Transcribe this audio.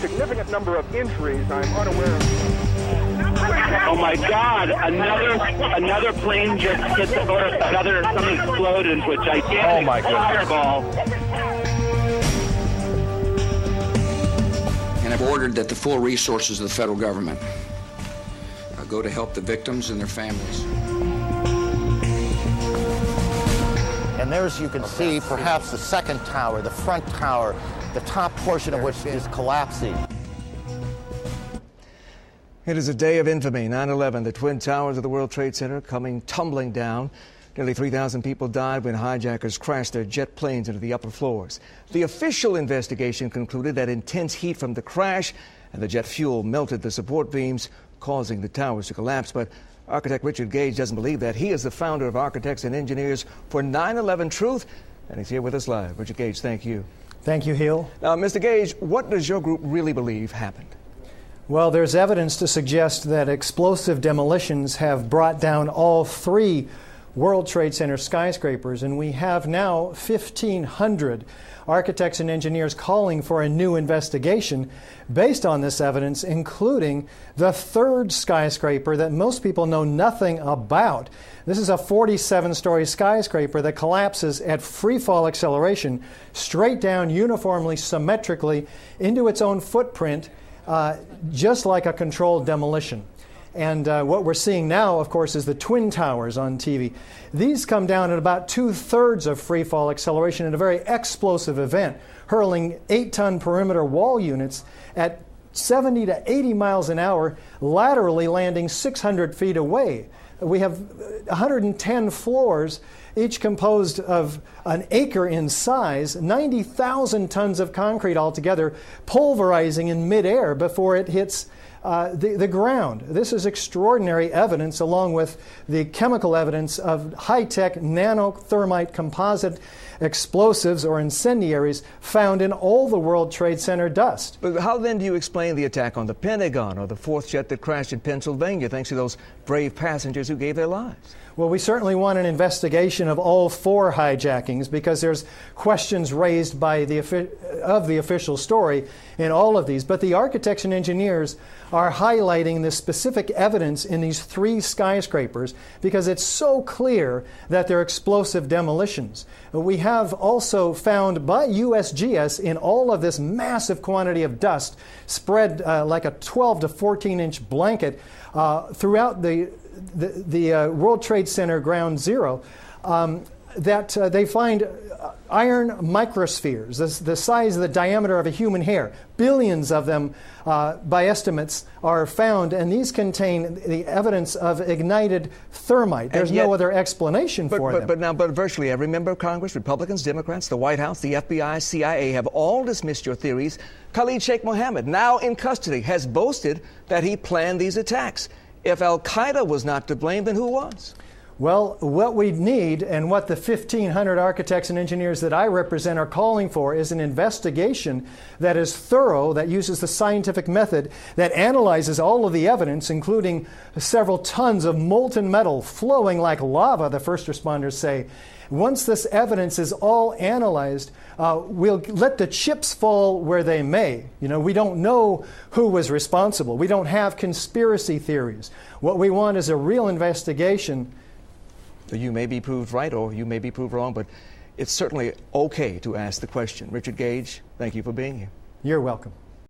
significant number of injuries. I'm unaware of. Oh my God! Another plane just hit the earth. Something exploded into a gigantic fireball. And I've ordered that the full resources of the federal government go to help the victims and their families. And there, as you can see, perhaps the second tower, the front tower, the top portion of which is collapsing. It is a day of infamy, 9/11, the Twin Towers of the World Trade Center coming tumbling down. Nearly 3,000 people died when hijackers crashed their jet planes into the upper floors. The official investigation concluded that intense heat from the crash and the jet fuel melted the support beams, causing the towers to collapse. But architect Richard Gage doesn't believe that. He is the founder of Architects and Engineers for 9/11 Truth, and he's here with us live. Richard Gage, thank you. Thank you, Huel. Now, Mr. Gage, what does your group really believe happened? Well, there's evidence to suggest that explosive demolitions have brought down all three World Trade Center skyscrapers, and we have now 1,500 architects and engineers calling for a new investigation based on this evidence, including the third skyscraper that most people know nothing about. This is a 47-story skyscraper that collapses at free fall acceleration straight down uniformly, symmetrically into its own footprint, just like a controlled demolition. And what we're seeing now, of course, is the Twin Towers on TV. These come down at about 2/3 of free fall acceleration in a very explosive event, hurling 8-ton perimeter wall units at 70 to 80 miles an hour, laterally landing 600 feet away. We have 110 floors, each composed of an acre in size, 90,000 tons of concrete altogether, pulverizing in midair before it hits the ground. This is extraordinary evidence, along with the chemical evidence of high-tech nanothermite composite explosives or incendiaries found in all the World Trade Center dust. But how then do you explain the attack on the Pentagon or the fourth jet that crashed in Pennsylvania thanks to those brave passengers who gave their lives? Well, we certainly want an investigation of all four hijackings because there's questions raised by the official story in all of these. But the architects and engineers are highlighting the specific evidence in these three skyscrapers because it's so clear that they're explosive demolitions. We have also found by USGS in all of this massive quantity of dust spread like a 12 to 14-inch blanket throughout the World Trade Center Ground Zero, that they find iron microspheres, the size of the diameter of a human hair. Billions of them, by estimates, are found, and these contain the evidence of ignited thermite. There's no other explanation for them. But virtually every member of Congress, Republicans, Democrats, the White House, the FBI, CIA, have all dismissed your theories. Khalid Sheikh Mohammed, now in custody, has boasted that he planned these attacks. If al-Qaeda was not to blame, then who was? Well, what we need and what the 1,500 architects and engineers that I represent are calling for is an investigation that is thorough, that uses the scientific method, that analyzes all of the evidence, including several tons of molten metal flowing like lava, the first responders say. Once this evidence is all analyzed, we'll let the chips fall where they may. You know, we don't know who was responsible. We don't have conspiracy theories. What we want is a real investigation. You may be proved right or you may be proved wrong, but it's certainly okay to ask the question. Richard Gage, thank you for being here. You're welcome.